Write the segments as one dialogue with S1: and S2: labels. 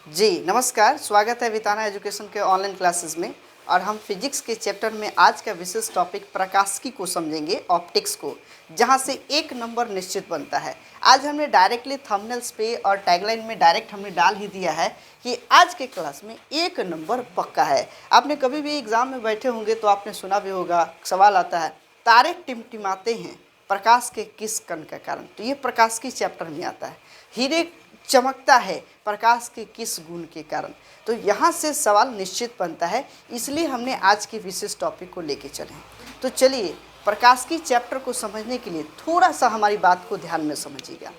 S1: जी नमस्कार, स्वागत है विताना एजुकेशन के ऑनलाइन क्लासेस में। और हम फिजिक्स के चैप्टर में आज का विशेष टॉपिक प्रकाशिकी को समझेंगे, ऑप्टिक्स को, जहां से एक नंबर निश्चित बनता है। आज हमने डायरेक्टली थंबनेल्स पे और टैगलाइन में डायरेक्ट हमने डाल ही दिया है कि आज के क्लास में एक नंबर पक्का है। आपने कभी भी एग्जाम में बैठे होंगे तो आपने सुना भी होगा, सवाल आता है तारे टिमटिमाते हैं प्रकाश के किस कण के कारण। तो ये प्रकाशिकी चैप्टर में आता है। हीरे चमकता है प्रकाश के किस गुण के कारण। तो यहाँ से सवाल निश्चित बनता है, इसलिए हमने आज के विशेष टॉपिक को लेके चले हैं। तो चलिए प्रकाशिकी चैप्टर को समझने के लिए थोड़ा सा हमारी बात को ध्यान में समझिएगा।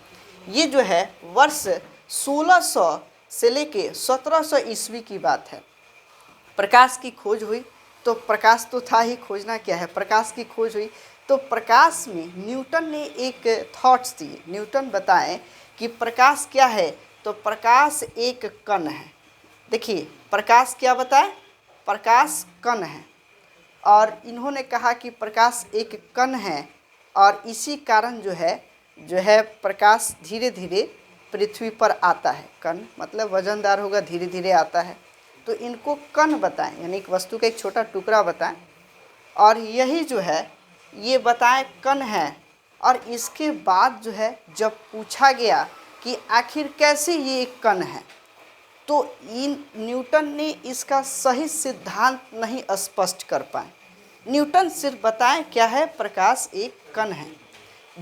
S1: ये जो है वर्ष 1600 से लेके 1700 ईस्वी की बात है। प्रकाश की खोज हुई, तो प्रकाश तो था ही, खोजना क्या है, प्रकाश की खोज हुई। तो प्रकाश में न्यूटन ने एक थॉट्स दिए। न्यूटन बताएं कि प्रकाश क्या है, तो प्रकाश एक कण है। देखिए प्रकाश क्या बताए, प्रकाश कण है। और इन्होंने कहा कि प्रकाश एक कण है और इसी कारण जो है प्रकाश धीरे धीरे पृथ्वी पर आता है। कण मतलब वजनदार होगा, धीरे धीरे आता है। तो इनको कण बताएं, यानी एक वस्तु का एक छोटा टुकड़ा बताएं। और यही जो है ये बताएं कण है। और इसके बाद जो है जब पूछा गया कि आखिर कैसे ये एक कण है, तो न्यूटन ने इसका सही सिद्धांत नहीं स्पष्ट कर पाए। न्यूटन सिर्फ बताएं क्या है, प्रकाश एक कण है।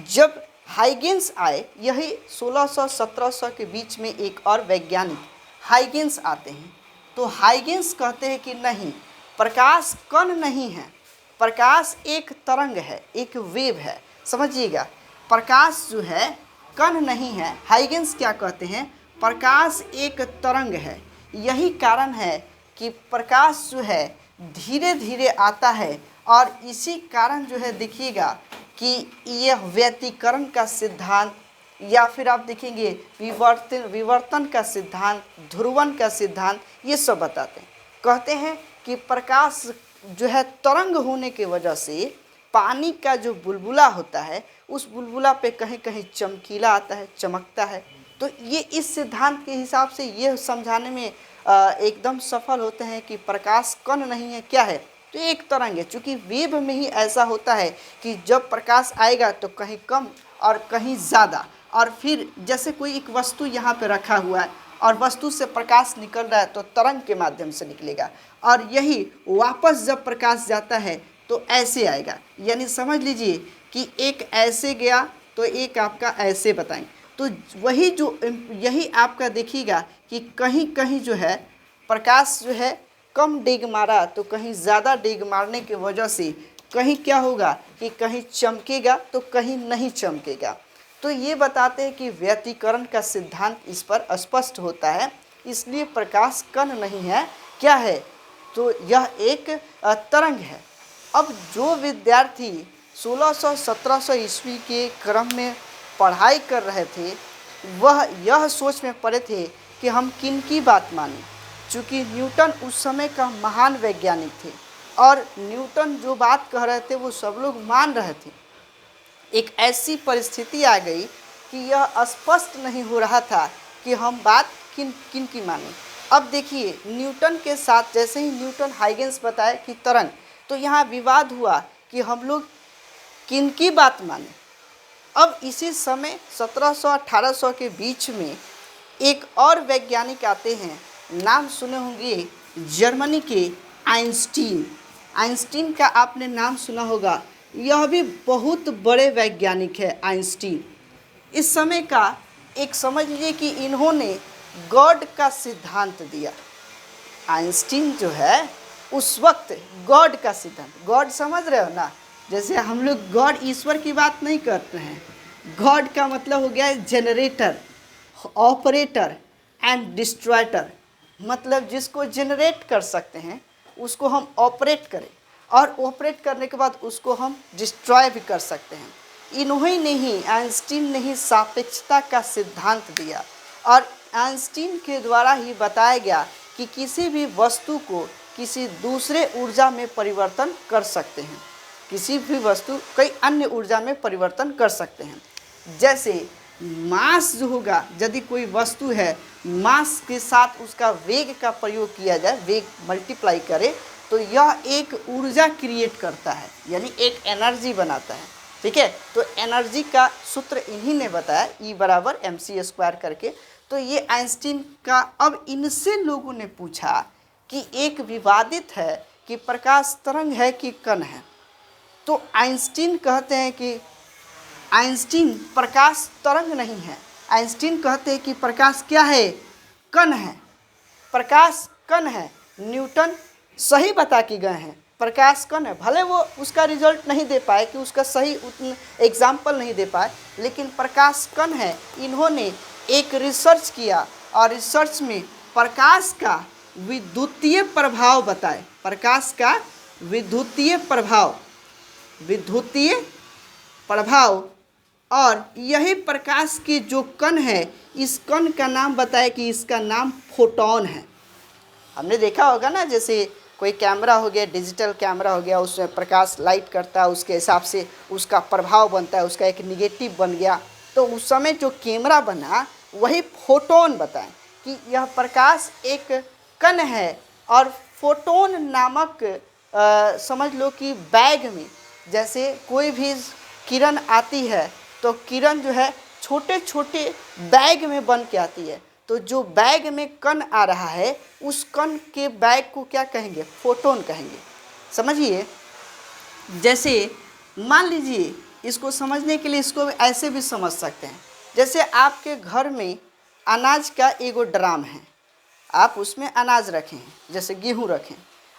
S1: जब हाइगेंस आए, यही 1600-1700 के बीच में एक और वैज्ञानिक हाइगेंस आते हैं। तो हाइगेंस कहते हैं कि नहीं, प्रकाश कण नहीं है, प्रकाश एक तरंग है, एक वेव है। समझिएगा, प्रकाश जो है कण नहीं है। हाइगेंस क्या कहते हैं, प्रकाश एक तरंग है। यही कारण है कि प्रकाश जो है धीरे धीरे आता है। और इसी कारण जो है देखिएगा कि यह व्यतिकरण का सिद्धांत, या फिर आप देखेंगे विवर्तन का सिद्धांत, ध्रुवन का सिद्धांत, ये सब बताते हैं। कहते हैं कि प्रकाश जो है तरंग होने की वजह से पानी का जो बुलबुला होता है, उस बुलबुला पे कहीं कहीं चमकीला आता है, चमकता है। तो ये इस सिद्धांत के हिसाब से ये समझाने में एकदम सफल होते हैं कि प्रकाश कण नहीं है, क्या है, तो एक तरंग है। चूँकि वेव में ही ऐसा होता है कि जब प्रकाश आएगा तो कहीं कम और कहीं ज़्यादा, और फिर जैसे कोई एक वस्तु यहाँ पे रखा हुआ है और वस्तु से प्रकाश निकल रहा है तो तरंग के माध्यम से निकलेगा, और यही वापस जब प्रकाश जाता है तो ऐसे आएगा। यानी समझ लीजिए कि एक ऐसे गया तो एक आपका ऐसे बताएं। तो वही जो यही आपका देखिएगा कि कहीं कहीं जो है प्रकाश जो है कम डेग मारा तो कहीं ज़्यादा डेग मारने की वजह से कहीं क्या होगा कि कहीं चमकेगा तो कहीं नहीं चमकेगा। तो ये बताते हैं कि व्यतिकरण का सिद्धांत इस पर स्पष्ट होता है। इसलिए प्रकाश कण नहीं है, क्या है, तो यह एक तरंग है। अब जो विद्यार्थी 1600-1700 ईस्वी के क्रम में पढ़ाई कर रहे थे, वह यह सोच में पड़े थे कि हम किन की बात मानें। चूँकि न्यूटन उस समय का महान वैज्ञानिक थे और न्यूटन जो बात कह रहे थे वो सब लोग मान रहे थे। एक ऐसी परिस्थिति आ गई कि यह स्पष्ट नहीं हो रहा था कि हम बात किन की मानें। अब देखिए न्यूटन के साथ जैसे ही न्यूटन हाइगेंस बताए कि तरंग, तो यहाँ विवाद हुआ कि हम लोग किन की बात मानें। अब इसी समय 1700-1800 के बीच में एक और वैज्ञानिक आते हैं, नाम सुने होंगे जर्मनी के आइंस्टीन। आइंस्टीन का आपने नाम सुना होगा, यह भी बहुत बड़े वैज्ञानिक है आइंस्टीन। इस समय का एक समझ लीजिए कि इन्होंने गॉड का सिद्धांत दिया। आइंस्टीन जो है उस वक्त गॉड का सिद्धांत, गॉड समझ रहे हो ना, जैसे हम लोग गॉड ईश्वर की बात नहीं करते हैं। गॉड का मतलब हो गया जनरेटर, ऑपरेटर एंड डिस्ट्रॉयर। मतलब जिसको जनरेट कर सकते हैं उसको हम ऑपरेट करें, और ऑपरेट करने के बाद उसको हम डिस्ट्रॉय भी कर सकते हैं। इन्होंने ही, आइंस्टीन ने ही सापेक्षता का सिद्धांत दिया। और आइंस्टीन के द्वारा ही बताया गया कि किसी भी वस्तु को किसी दूसरे ऊर्जा में परिवर्तन कर सकते हैं। किसी भी वस्तु कई अन्य ऊर्जा में परिवर्तन कर सकते हैं। जैसे मास जो होगा, यदि कोई वस्तु है मास के साथ उसका वेग का प्रयोग किया जाए, वेग मल्टीप्लाई करे, तो यह एक ऊर्जा क्रिएट करता है, यानी एक एनर्जी बनाता है। ठीक है, तो एनर्जी का सूत्र इन्हीं ने बताया, E बराबर mc² करके। तो ये आइंस्टीन का, अब इनसे लोगों ने पूछा कि एक विवादित है कि प्रकाश तरंग है कि कण है। तो आइंस्टीन कहते हैं कि आइंस्टीन प्रकाश तरंग नहीं है, आइंस्टीन कहते हैं कि प्रकाश क्या है, कण है, प्रकाश कण है। न्यूटन सही बता के गए हैं, प्रकाश कण है। भले वो उसका रिजल्ट नहीं दे पाए, कि उसका सही एग्जाम्पल नहीं दे पाए, लेकिन प्रकाश कण है। इन्होंने एक रिसर्च किया और रिसर्च में प्रकाश का विद्युतीय प्रभाव बताए, प्रकाश का विद्युतीय प्रभाव, और यही प्रकाश के जो कण है, इस कण का नाम बताया कि इसका नाम फोटोन है। हमने देखा होगा ना, जैसे कोई कैमरा हो गया, डिजिटल कैमरा हो गया, उसमें प्रकाश लाइट करता है, उसके हिसाब से उसका प्रभाव बनता है, उसका एक निगेटिव बन गया। तो उस समय जो कैमरा बना वही फोटोन बताएं कि यह प्रकाश एक कण है। और फोटोन नामक समझ लो कि बैग में जैसे कोई भी किरण आती है, तो किरण जो है छोटे छोटे बैग में बन के आती है। तो जो बैग में कण आ रहा है, उस कण के बैग को क्या कहेंगे, फोटोन कहेंगे। समझिए, जैसे मान लीजिए, इसको समझने के लिए इसको ऐसे भी समझ सकते हैं, जैसे आपके घर में अनाज का एगो ड्राम है, आप उसमें अनाज रखें, जैसे गेहूँ रखें।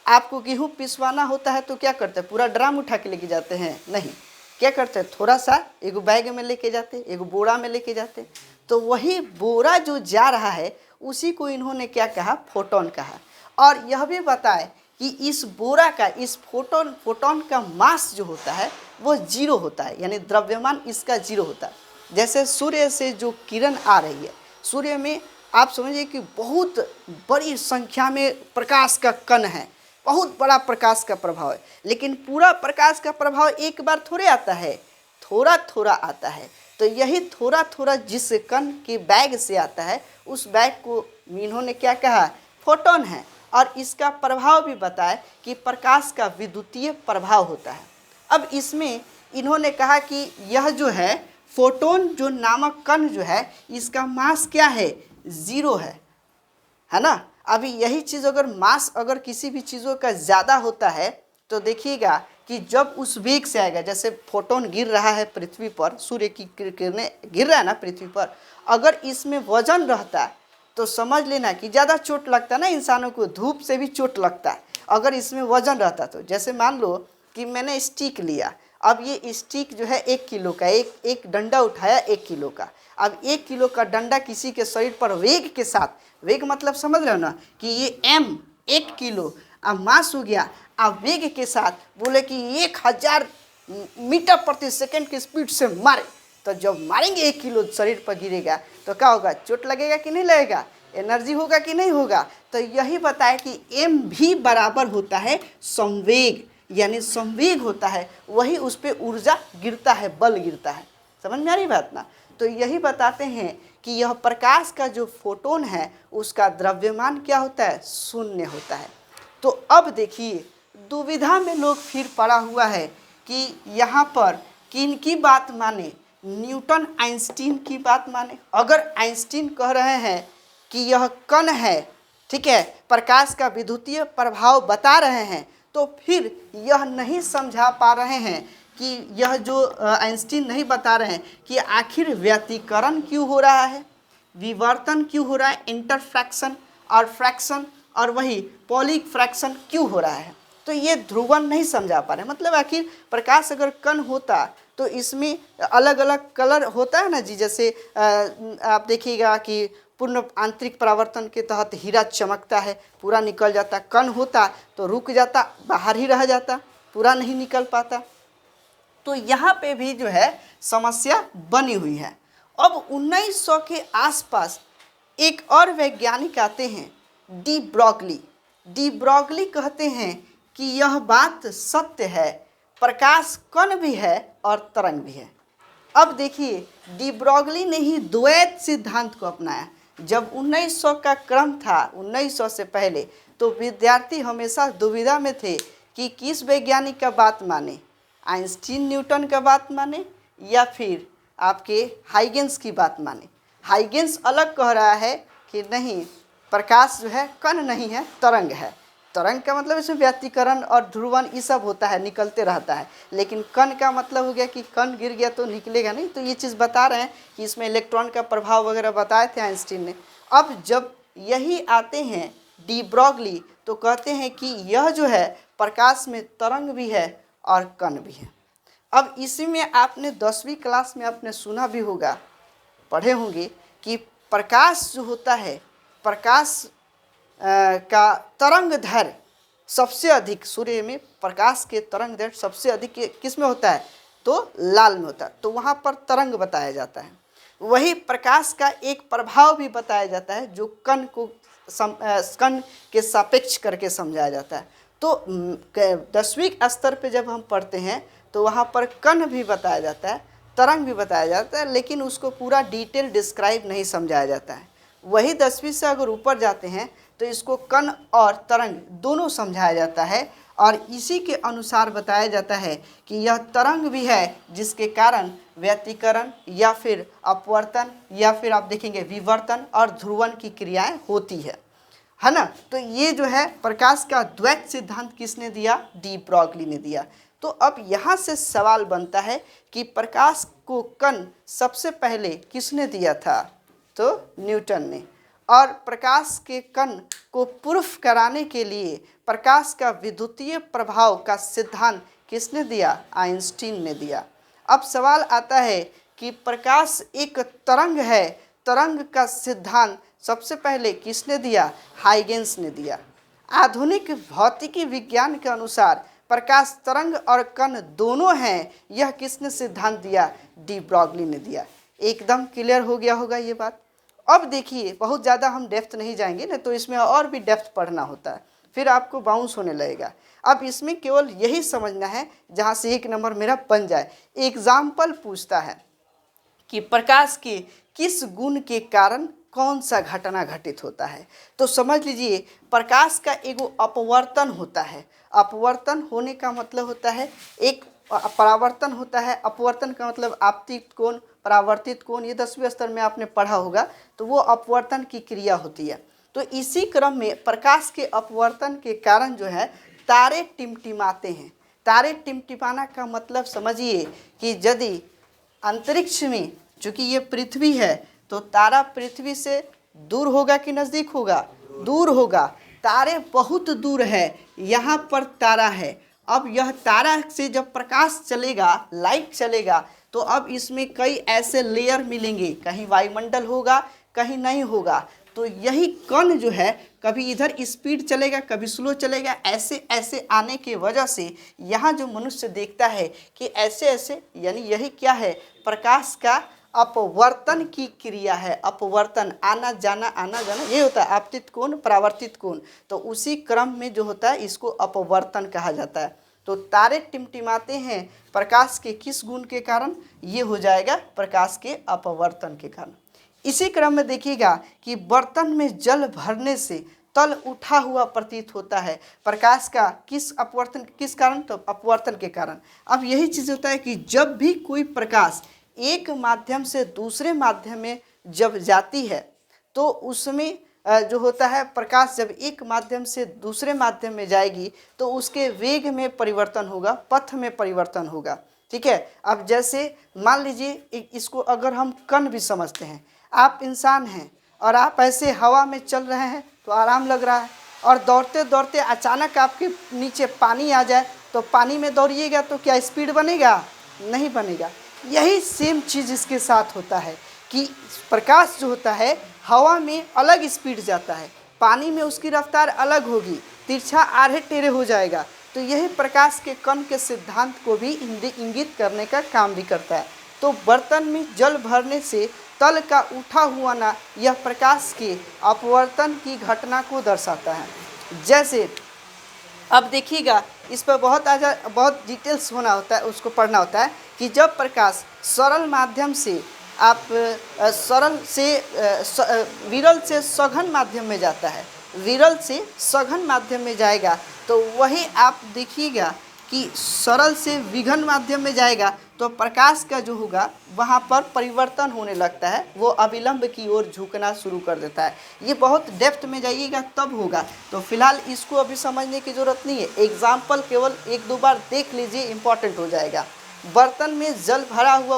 S1: आपको गेहूँ पिसवाना होता है तो क्या करते हैं, पूरा ड्राम उठा के लेके जाते हैं? नहीं, क्या करते हैं, थोड़ा सा एगो बैग में लेके जाते, एगो बोरा में लेके जाते। तो वही बोरा जो जा रहा है, उसी को इन्होंने क्या कहा, फोटोन कहा। और यह भी बताए कि इस बोरा का, इस फोटोन का मास जो होता है वो 0 होता है, यानी द्रव्यमान इसका 0 होता है। जैसे सूर्य से जो किरण आ रही है, सूर्य में आप समझिए कि बहुत बड़ी संख्या में प्रकाश का कण है, बहुत बड़ा प्रकाश का प्रभाव है, लेकिन पूरा प्रकाश का प्रभाव एक बार थोड़े आता है, थोड़ा थोड़ा आता है। तो यही थोड़ा थोड़ा जिस कण के बैग से आता है, उस बैग को इन्होंने क्या कहा, फोटोन है। और इसका प्रभाव भी बताया कि प्रकाश का विद्युतीय प्रभाव होता है। अब इसमें इन्होंने कहा कि यह जो है फोटोन जो नामक कण जो है, इसका मास क्या है, 0 है ना। अभी यही चीज़ अगर मास अगर किसी भी चीज़ों का ज़्यादा होता है, तो देखिएगा कि जब उस वेग से आएगा, जैसे फोटोन गिर रहा है पृथ्वी पर, सूर्य की किरणें गिर रहा है ना पृथ्वी पर, अगर इसमें वजन रहता तो समझ लेना कि ज़्यादा चोट लगता ना इंसानों को, धूप से भी चोट लगता है अगर इसमें वजन रहता तो। जैसे मान लो कि मैंने स्टिक लिया, अब ये स्टिक जो है 1 किलो का, एक डंडा उठाया 1 किलो का। अब 1 किलो का डंडा किसी के शरीर पर वेग के साथ, वेग मतलब समझ रहे हो ना कि ये 1 किलो अब मास हो गया, अब वेग के साथ बोले कि 1000 मीटर प्रति सेकंड की स्पीड से मारे, तो जब मारेंगे 1 किलो शरीर पर गिरेगा तो क्या होगा, चोट लगेगा कि नहीं लगेगा, एनर्जी होगा कि नहीं होगा। तो यही बताया कि m भी बराबर होता है संवेग, यानी संवेग होता है, वही उस पर ऊर्जा गिरता है, बल गिरता है। समझ में आ रही बात ना। तो यही बताते हैं कि यह प्रकाश का जो फोटोन है, उसका द्रव्यमान क्या होता है, 0 होता है। तो अब देखिए, दुविधा में लोग फिर पड़ा हुआ है कि यहाँ पर किन की बात माने, न्यूटन आइंस्टीन की बात माने। अगर आइंस्टीन कह रहे हैं कि यह कण है, ठीक है, प्रकाश का विद्युतीय प्रभाव बता रहे हैं, तो फिर यह नहीं समझा पा रहे हैं कि यह जो आइंस्टीन नहीं बता रहे हैं कि आखिर व्यतिकरण क्यों हो रहा है, विवर्तन क्यों हो रहा है, इंटरफ्रैक्शन और फ्रैक्शन, और वही पॉलिक फ्रैक्शन क्यों हो रहा है। तो ये ध्रुवन नहीं समझा पा रहे। मतलब आखिर प्रकाश अगर कण होता तो इसमें अलग अलग कलर होता है ना जी। जैसे आप देखिएगा कि पूर्ण आंतरिक परावर्तन के तहत हीरा चमकता है, पूरा निकल जाता। कण होता तो रुक जाता, बाहर ही रह जाता, पूरा नहीं निकल पाता। तो यहाँ पे भी जो है समस्या बनी हुई है। अब 1900 के आसपास एक और वैज्ञानिक आते हैं, डी ब्रॉगली। डी ब्रॉगली कहते हैं कि यह बात सत्य है, प्रकाश कण भी है और तरंग भी है। अब देखिए डी ब्रॉगली ने ही द्वैत सिद्धांत को अपनाया। जब 1900 का क्रम था, 1900 से पहले, तो विद्यार्थी हमेशा दुविधा में थे कि किस वैज्ञानिक का बात माने, आइंस्टीन न्यूटन का बात माने या फिर आपके हाइगेंस की बात माने। हाइगेंस अलग कह रहा है कि नहीं, प्रकाश जो है कण नहीं है, तरंग है। तरंग का मतलब इसमें व्यतिकरण और ध्रुवण ये सब होता है, निकलते रहता है। लेकिन कण का मतलब हो गया कि कण गिर गया तो निकलेगा नहीं। तो ये चीज़ बता रहे हैं कि इसमें इलेक्ट्रॉन का प्रभाव वगैरह बताए थे आइंस्टीन ने। अब जब यही आते हैं डी ब्रॉगली तो कहते हैं कि यह जो है प्रकाश में तरंग भी है और कण भी है। अब इसी में आपने 10वीं क्लास में आपने सुना भी होगा, पढ़े होंगे कि प्रकाश जो होता है, प्रकाश का तरंग दैर्घ्य सबसे अधिक, सूर्य में प्रकाश के तरंग दैर्घ्य सबसे अधिक किस में होता है, तो लाल में होता है। तो वहाँ पर तरंग बताया जाता है। वही प्रकाश का एक प्रभाव भी बताया जाता है जो कण को कण के सापेक्ष करके समझाया जाता है। तो 10वीं स्तर पे जब हम पढ़ते हैं तो वहाँ पर कण भी बताया जाता है, तरंग भी बताया जाता है, लेकिन उसको पूरा डिटेल डिस्क्राइब नहीं समझाया जाता है। वही 10वीं से अगर ऊपर जाते हैं तो इसको कण और तरंग दोनों समझाया जाता है और इसी के अनुसार बताया जाता है कि यह तरंग भी है जिसके कारण व्यतिकरण या फिर अपवर्तन या फिर आप देखेंगे विवर्तन और ध्रुवण की क्रियाएं होती है ना। तो ये जो है प्रकाश का द्वैत सिद्धांत किसने दिया, डी ब्रॉगली ने दिया। तो अब यहाँ से सवाल बनता है कि प्रकाश को कण सबसे पहले किसने दिया था, तो न्यूटन ने। और प्रकाश के कण को प्रूफ कराने के लिए प्रकाश का विद्युतीय प्रभाव का सिद्धांत किसने दिया, आइंस्टीन ने दिया। अब सवाल आता है कि प्रकाश एक तरंग है, तरंग का सिद्धांत सबसे पहले किसने दिया, हाइगेंस ने दिया। आधुनिक भौतिकी विज्ञान के अनुसार प्रकाश तरंग और कण दोनों हैं, यह किसने सिद्धांत दिया, डी ब्रॉगली ने दिया। एकदम क्लियर हो गया होगा ये बात। अब देखिए बहुत ज़्यादा हम डेप्थ नहीं जाएंगे ना, तो इसमें और भी डेप्थ पढ़ना होता है, फिर आपको बाउंस होने लगेगा। अब इसमें केवल यही समझना है जहाँ से 1 नंबर मेरा बन जाए। एग्जाम्पल पूछता है कि प्रकाश के किस गुण के कारण कौन सा घटना घटित होता है। तो समझ लीजिए प्रकाश का एगो अपवर्तन होता है। अपवर्तन होने का मतलब होता है एक परावर्तन होता है। अपवर्तन का मतलब आपतित कोण, परावर्तित कोण, ये 10वीं स्तर में आपने पढ़ा होगा। तो वो अपवर्तन की क्रिया होती है। तो इसी क्रम में प्रकाश के अपवर्तन के कारण जो है तारे टिमटिमाते हैं। तारे टिमटिमाना का मतलब समझिए कि यदि अंतरिक्ष में, चूँकि ये पृथ्वी है, तो तारा पृथ्वी से दूर होगा कि नज़दीक होगा, दूर होगा। तारे बहुत दूर है, यहाँ पर तारा है। अब यह तारा से जब प्रकाश चलेगा, लाइट चलेगा, तो अब इसमें कई ऐसे लेयर मिलेंगे, कहीं वायुमंडल होगा, कहीं नहीं होगा। तो यही कण जो है कभी इधर स्पीड चलेगा, कभी स्लो चलेगा। ऐसे ऐसे आने की वजह से यहाँ जो मनुष्य देखता है कि ऐसे ऐसे, यानी यही क्या है, प्रकाश का अपवर्तन की क्रिया है। अपवर्तन, आना जाना, आना जाना, ये होता है आपतित कोण, परावर्तित कोण। तो उसी क्रम में जो होता है इसको अपवर्तन कहा जाता है। तो तारे टिमटिमाते हैं प्रकाश के किस गुण के कारण, ये हो जाएगा प्रकाश के अपवर्तन के कारण। इसी क्रम में देखिएगा कि बर्तन में जल भरने से तल उठा हुआ प्रतीत होता है। प्रकाश का किस अपवर्तन, किस कारण, तो अपवर्तन के कारण। अब यही चीज़ होता है कि जब भी कोई प्रकाश एक माध्यम से दूसरे माध्यम में जब जाती है तो उसमें जो होता है, प्रकाश जब एक माध्यम से दूसरे माध्यम में जाएगी तो उसके वेग में परिवर्तन होगा, पथ में परिवर्तन होगा। ठीक है। अब जैसे मान लीजिए इसको अगर हम कण भी समझते हैं, आप इंसान हैं और आप ऐसे हवा में चल रहे हैं तो आराम लग रहा है, और दौड़ते दौड़ते अचानक आपके नीचे पानी आ जाए तो पानी में दौड़िएगा तो क्या स्पीड बनेगा, नहीं बनेगा। यही सेम चीज़ इसके साथ होता है कि प्रकाश जो होता है हवा में अलग स्पीड जाता है, पानी में उसकी रफ्तार अलग होगी, तिरछा आधे टेढ़े हो जाएगा। तो यही प्रकाश के कण के सिद्धांत को भी इंगित करने का काम भी करता है। तो बर्तन में जल भरने से तल का उठा हुआ ना, यह प्रकाश के अपवर्तन की घटना को दर्शाता है। जैसे अब देखिएगा, इस पर बहुत डिटेल्स होना होता है, उसको पढ़ना होता है कि जब प्रकाश सरल माध्यम से विरल से सघन माध्यम में जाता है, विरल से सघन माध्यम में जाएगा तो वही आप देखिएगा कि सरल से विघन माध्यम में जाएगा तो प्रकाश का जो होगा वहाँ पर परिवर्तन होने लगता है, वो अविलंब की ओर झुकना शुरू कर देता है। ये बहुत डेप्थ में जाइएगा तब होगा, तो फिलहाल इसको अभी समझने की ज़रूरत नहीं है। एग्जाम्पल केवल 1-2 बार देख लीजिए, इम्पॉर्टेंट हो जाएगा। बर्तन में जल भरा हुआ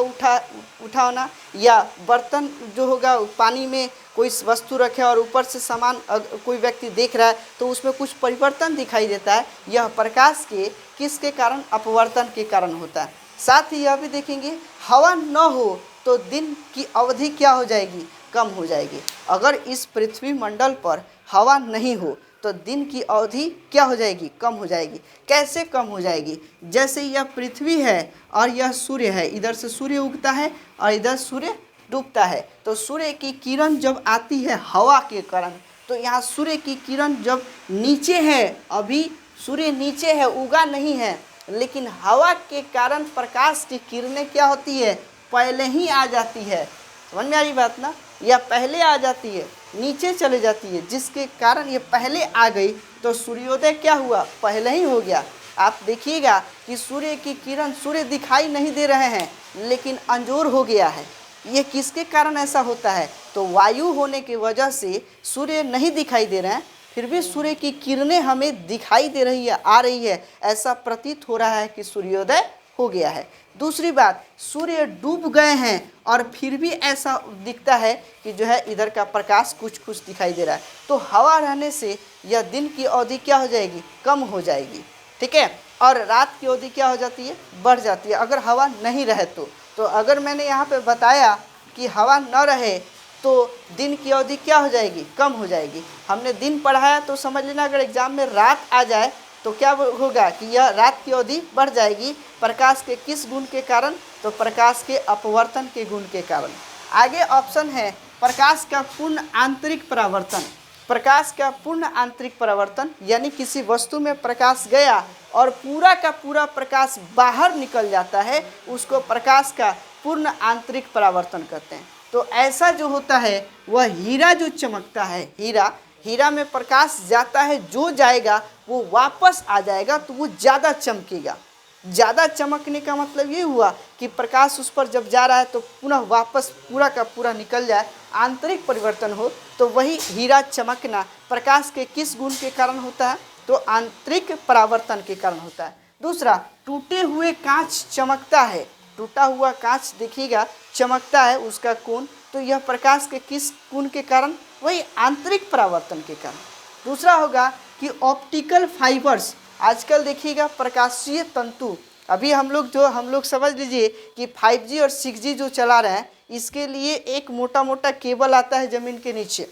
S1: उठाना, या बर्तन जो होगा पानी में कोई वस्तु रखे और ऊपर से सामान कोई व्यक्ति देख रहा है तो उसमें कुछ परिवर्तन दिखाई देता है, यह प्रकाश के किसके कारण? अपवर्तन के कारण होता है। साथ ही यह भी देखेंगे, हवा न हो तो दिन की अवधि क्या हो जाएगी? कम हो जाएगी। अगर इस पृथ्वी मंडल पर हवा नहीं हो तो दिन की अवधि क्या हो जाएगी? कम हो जाएगी। कैसे कम हो जाएगी? जैसे यह पृथ्वी है और यह सूर्य है, इधर से सूर्य उगता है और इधर सूर्य डूबता है, तो सूर्य की किरण जब आती है हवा के कारण, तो यहाँ सूर्य की किरण जब नीचे है, अभी सूर्य नीचे है, उगा नहीं है, लेकिन हवा के कारण प्रकाश की किरणें क्या होती है? पहले ही आ जाती है। समझ में आ रही बात ना? या पहले आ जाती है, नीचे चले जाती है, जिसके कारण ये पहले आ गई तो सूर्योदय क्या हुआ? पहले ही हो गया। आप देखिएगा कि सूर्य की किरण, सूर्य दिखाई नहीं दे रहे हैं लेकिन अंजोर हो गया है। ये किसके कारण ऐसा होता है? तो वायु होने की वजह से सूर्य नहीं दिखाई दे रहे हैं, फिर भी सूर्य की किरणें हमें दिखाई दे रही है, आ रही है, ऐसा प्रतीत हो रहा है कि सूर्योदय हो गया है। दूसरी बात, सूर्य डूब गए हैं और फिर भी ऐसा दिखता है कि जो है इधर का प्रकाश कुछ कुछ दिखाई दे रहा है, तो हवा रहने से यह दिन की अवधि क्या हो जाएगी? कम हो जाएगी। ठीक है, और रात की अवधि क्या हो जाती है? बढ़ जाती है, अगर हवा नहीं रहे तो अगर मैंने यहाँ पे बताया कि हवा न रहे तो दिन की अवधि क्या हो जाएगी? कम हो जाएगी। हमने दिन पढ़ाया तो समझ लेना, अगर एग्जाम में रात आ जाए तो क्या होगा कि यह रात की अवधि बढ़ जाएगी। प्रकाश के किस गुण के कारण? तो प्रकाश के अपवर्तन के गुण के कारण। आगे ऑप्शन है प्रकाश का पूर्ण आंतरिक परावर्तन। प्रकाश का पूर्ण आंतरिक परावर्तन यानी किसी वस्तु में प्रकाश गया और पूरा का पूरा प्रकाश बाहर निकल जाता है, उसको प्रकाश का पूर्ण आंतरिक परावर्तन कहते हैं। तो ऐसा जो होता है वह हीरा जो चमकता है, हीरा में प्रकाश जाता है, जो जाएगा वो वापस आ जाएगा तो वो ज़्यादा चमकेगा। ज़्यादा चमकने का मतलब ये हुआ कि प्रकाश उस पर जब जा रहा है तो पुनः वापस पूरा का पूरा निकल जाए, आंतरिक परिवर्तन हो, तो वही हीरा चमकना प्रकाश के किस गुण के कारण होता है? तो आंतरिक परावर्तन के कारण होता है। दूसरा, टूटे हुए कांच चमकता है, टूटा हुआ कांच देखिएगा चमकता है, उसका कोण, तो यह प्रकाश के किस गुण के कारण? वही आंतरिक परावर्तन के कारण। दूसरा होगा कि ऑप्टिकल फाइबर्स, आजकल देखिएगा प्रकाशीय तंतु, अभी हम लोग समझ लीजिए कि 5G और 6G जो चला रहे हैं, इसके लिए एक मोटा मोटा केबल आता है ज़मीन के नीचे,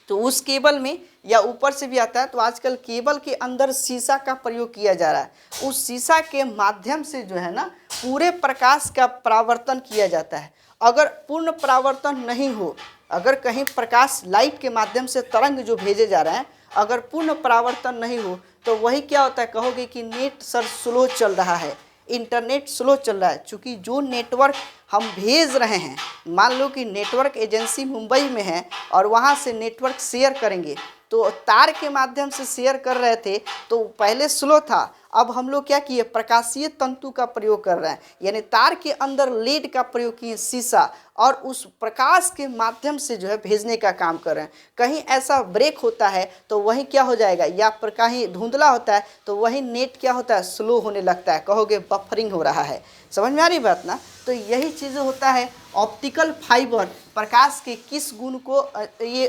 S1: तो उस केबल में या ऊपर से भी आता है, तो आजकल केबल के अंदर शीशा का प्रयोग किया जा रहा है। उस शीशा के माध्यम से जो है ना पूरे प्रकाश का परावर्तन किया जाता है। अगर पूर्ण परावर्तन नहीं हो, अगर कहीं प्रकाश लाइट के माध्यम से तरंग जो भेजे जा रहे हैं, अगर पूर्ण परावर्तन नहीं हो तो वही क्या होता है? कहोगे कि नेट सर स्लो चल रहा है, इंटरनेट स्लो चल रहा है। चूँकि जो नेटवर्क हम भेज रहे हैं, मान लो कि नेटवर्क एजेंसी मुंबई में है और वहाँ से नेटवर्क शेयर करेंगे, तो तार के माध्यम से शेयर कर रहे थे तो पहले स्लो था, अब हम लोग क्या किए? प्रकाशीय तंतु का प्रयोग कर रहे हैं, यानी तार के अंदर लेड का प्रयोग किए, शीशा, और उस प्रकाश के माध्यम से जो है भेजने का काम कर रहे हैं। कहीं ऐसा ब्रेक होता है तो वही क्या हो जाएगा? या पर कहीं धुंधला होता है तो वही नेट क्या होता है? स्लो होने लगता है, कहोगे बफरिंग हो रहा है। समझ में आ रही बात ना? तो यही चीज़ होता है। ऑप्टिकल फाइबर प्रकाश के किस गुण को ये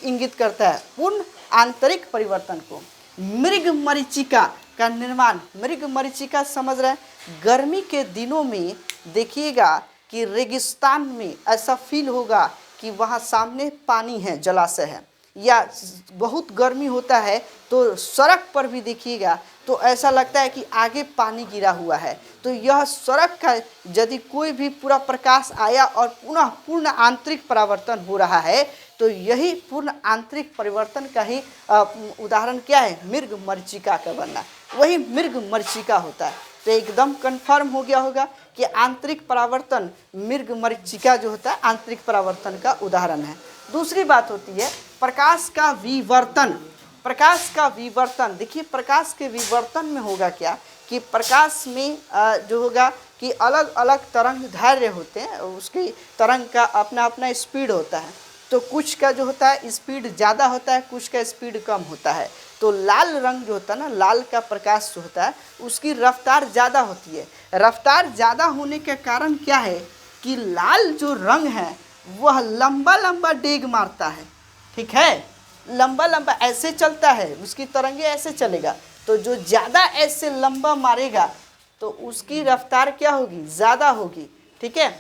S1: इंगित करता है? पूर्ण आंतरिक परिवर्तन को। मृग मरीचिका का निर्माण, मृग मरीचिका समझ रहे हैं? गर्मी के दिनों में देखिएगा कि रेगिस्तान में ऐसा फील होगा कि वहाँ सामने पानी है, जलाशय है, या बहुत गर्मी होता है तो सड़क पर भी देखिएगा तो ऐसा लगता है कि आगे पानी गिरा हुआ है। तो यह सड़क का यदि कोई भी पूरा प्रकाश आया और पुनः पूर्ण आंतरिक परावर्तन हो रहा है तो यही पूर्ण आंतरिक परिवर्तन का ही उदाहरण क्या है, मृग मरीचिका का बनना, वही मृग मरीचिका होता है। तो एकदम कंफर्म हो गया होगा कि आंतरिक परावर्तन मृग मरीचिका जो होता है आंतरिक परावर्तन का उदाहरण है। दूसरी बात होती है प्रकाश का विवर्तन। प्रकाश का विवर्तन, देखिए प्रकाश के विवर्तन में होगा क्या कि प्रकाश में जो होगा कि अलग अलग तरंग दैर्घ्य होते हैं, उसकी तरंग का अपना अपना स्पीड होता है। तो कुछ का जो होता है स्पीड ज़्यादा होता है, कुछ का स्पीड कम होता है। तो लाल रंग जो होता है ना, लाल का प्रकाश जो होता है उसकी रफ्तार ज़्यादा होती है। रफ्तार ज़्यादा होने के कारण क्या है कि लाल जो रंग है वह लंबा लंबा डेग मारता है, ठीक है, लंबा लंबा ऐसे चलता है, उसकी तरंगे ऐसे चलेगा। तो जो ज़्यादा ऐसे लंबा मारेगा तो उसकी रफ्तार क्या होगी, ज़्यादा होगी, ठीक है।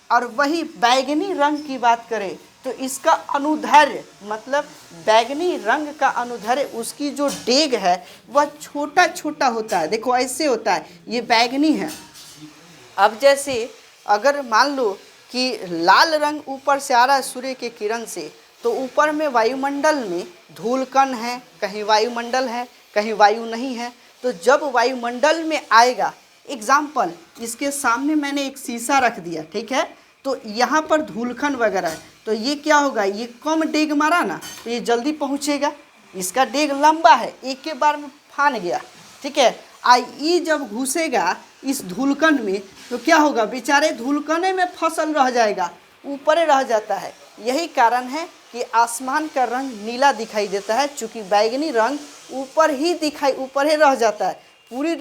S1: और वही बैगनी रंग की बात करें तो इसका अनुदैर्घ्य, मतलब बैगनी रंग का अनुदैर्घ्य, उसकी जो डेग है वह छोटा छोटा होता है। देखो ऐसे होता है, ये बैगनी है। अब जैसे अगर मान लो कि लाल रंग ऊपर से आ रहा है सूर्य के किरण से, तो ऊपर में वायुमंडल में धूल कण है, कहीं वायुमंडल है, कहीं वायु नहीं है। तो जब वायुमंडल में आएगा, एग्जाम्पल इसके सामने मैंने एक शीशा रख दिया, ठीक है, तो यहाँ पर धूलकण वगैरह है, तो ये क्या होगा, ये कम डेग मारा ना तो ये जल्दी पहुँचेगा। इसका डेग लंबा है, एक के बार में फान गया, ठीक है। ये जब घुसेगा इस धूलकण में तो क्या होगा, बेचारे धूलकने में फसल रह जाएगा, ऊपर रह जाता है। यही कारण है कि आसमान का रंग नीला दिखाई देता है, चूँकि बैगनी रंग ऊपर ही रह जाता है, पूर्ण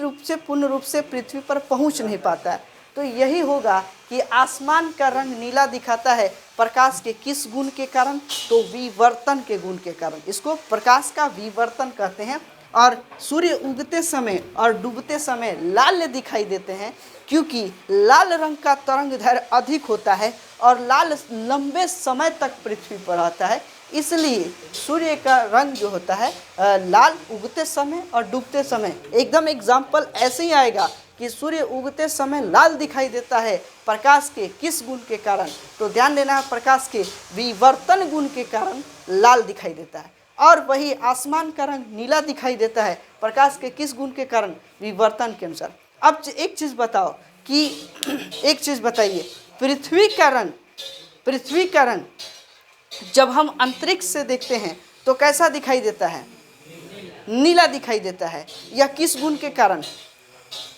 S1: रूप से पृथ्वी पर पहुंच नहीं पाता है। तो यही होगा कि आसमान का रंग नीला दिखाता है प्रकाश के किस गुण के कारण, तो विवर्तन के गुण के कारण। इसको प्रकाश का विवर्तन कहते हैं। और सूर्य उगते समय और डूबते समय लाल दिखाई देते हैं, क्योंकि लाल रंग का तरंग दैर्घ्य अधिक होता है और लाल लंबे समय तक पृथ्वी पर रहता है। इसलिए सूर्य का रंग जो होता है लाल उगते समय और डूबते समय। एकदम एग्जाम्पल ऐसे ही आएगा कि सूर्य उगते समय लाल दिखाई देता है प्रकाश के किस गुण के कारण, तो ध्यान देना है प्रकाश के विवर्तन गुण के कारण लाल दिखाई देता है। और वही आसमान का रंग नीला दिखाई देता है प्रकाश के किस गुण के कारण, विवर्तन के अनुसार। अब एक चीज़ बताओ कि एक चीज़ बताइए, पृथ्वी का रंग जब हम अंतरिक्ष से देखते हैं तो कैसा दिखाई देता है, नीला दिखाई देता है। यह किस गुण के कारण,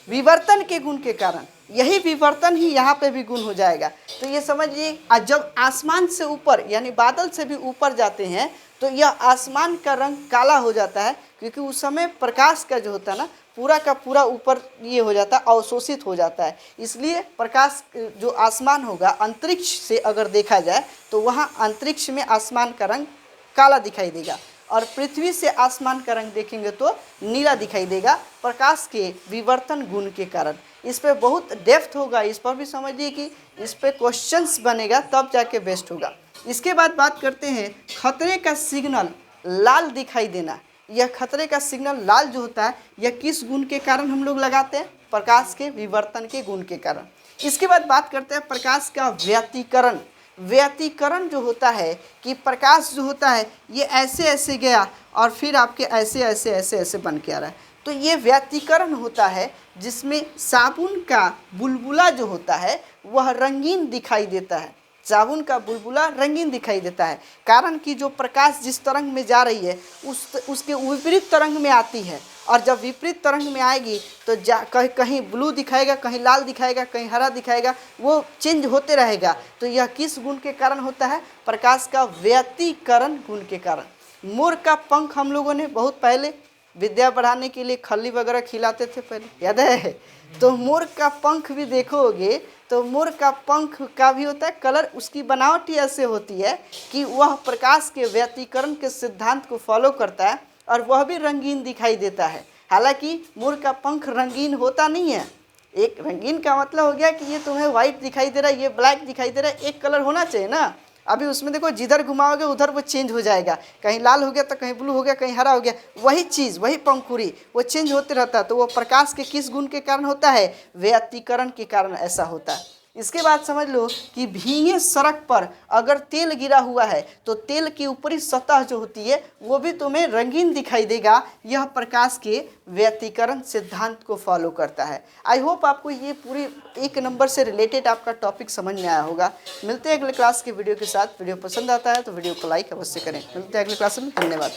S1: विवर्तन के गुण के कारण। यही विवर्तन ही यहाँ पे भी गुण हो जाएगा। तो ये समझिए, जब आसमान से ऊपर यानी बादल से भी ऊपर जाते हैं तो यह आसमान का रंग काला हो जाता है, क्योंकि उस समय प्रकाश का जो होता है ना पूरा का पूरा ऊपर ये हो जाता है, अवशोषित हो जाता है। इसलिए प्रकाश जो आसमान होगा अंतरिक्ष से अगर देखा जाए तो वहाँ अंतरिक्ष में आसमान का रंग काला दिखाई देगा, और पृथ्वी से आसमान का रंग देखेंगे तो नीला दिखाई देगा प्रकाश के विवर्तन गुण के कारण। इस पर बहुत डेप्थ होगा, इस पर भी समझिए कि इस पर क्वेश्चंस बनेगा तब जाके बेस्ट होगा। इसके बाद बात करते हैं खतरे का सिग्नल लाल दिखाई देना। यह खतरे का सिग्नल लाल जो होता है यह किस गुण के कारण हम लोग लगाते हैं, प्रकाश के विवर्तन के गुण के कारण। इसके बाद बात करते हैं प्रकाश का व्यतिकरण। व्यतिकरण जो होता है कि प्रकाश जो होता है ये ऐसे ऐसे गया और फिर आपके ऐसे ऐसे ऐसे ऐसे बन के आ रहा है, तो ये व्यतिकरण होता है जिसमें साबुन का बुलबुला जो होता है वह रंगीन दिखाई देता है। साबुन का बुलबुला रंगीन दिखाई देता है, कारण कि जो प्रकाश जिस तरंग में जा रही है उसके विपरीत तरंग में आती है, और जब विपरीत तरंग में आएगी तो कहीं ब्लू दिखाएगा, कहीं लाल दिखाएगा, कहीं हरा दिखाएगा, वो चेंज होते रहेगा। तो यह किस गुण के कारण होता है, प्रकाश का व्यतिकरण गुण के कारण। मोर का पंख हम लोगों ने बहुत पहले विद्या बढ़ाने के लिए खल्ली वगैरह खिलाते थे पहले, याद है। तो मोर का पंख भी देखोगे तो मोर का पंख का भी होता है कलर, उसकी बनावट ही ऐसे होती है कि वह प्रकाश के व्यतिकरण के सिद्धांत को फॉलो करता है और वह भी रंगीन दिखाई देता है। हालांकि मोर का पंख रंगीन होता नहीं है। एक रंगीन का मतलब हो गया कि ये तुम्हें वाइट दिखाई दे रहा है, ये ब्लैक दिखाई दे रहा है, एक कलर होना चाहिए ना। अभी उसमें देखो जिधर घुमाओगे उधर वो चेंज हो जाएगा, कहीं लाल हो गया तो कहीं ब्लू हो गया, कहीं हरा हो गया, वही चीज़ वही पंखुड़ी वो चेंज होते रहता है। तो वो प्रकाश के किस गुण के कारण होता है, व्यतिकरण के कारण ऐसा होता है। इसके बाद समझ लो कि भीगे सड़क पर अगर तेल गिरा हुआ है तो तेल की ऊपरी सतह जो होती है वो भी तुम्हें रंगीन दिखाई देगा। यह प्रकाश के व्यतिकरण सिद्धांत को फॉलो करता है। आई होप आपको ये पूरी 1 नंबर से रिलेटेड आपका टॉपिक समझ में आया होगा। मिलते हैं अगले क्लास के वीडियो के साथ। वीडियो पसंद आता है तो वीडियो को लाइक अवश्य करें। मिलते हैं अगले क्लास में। धन्यवाद।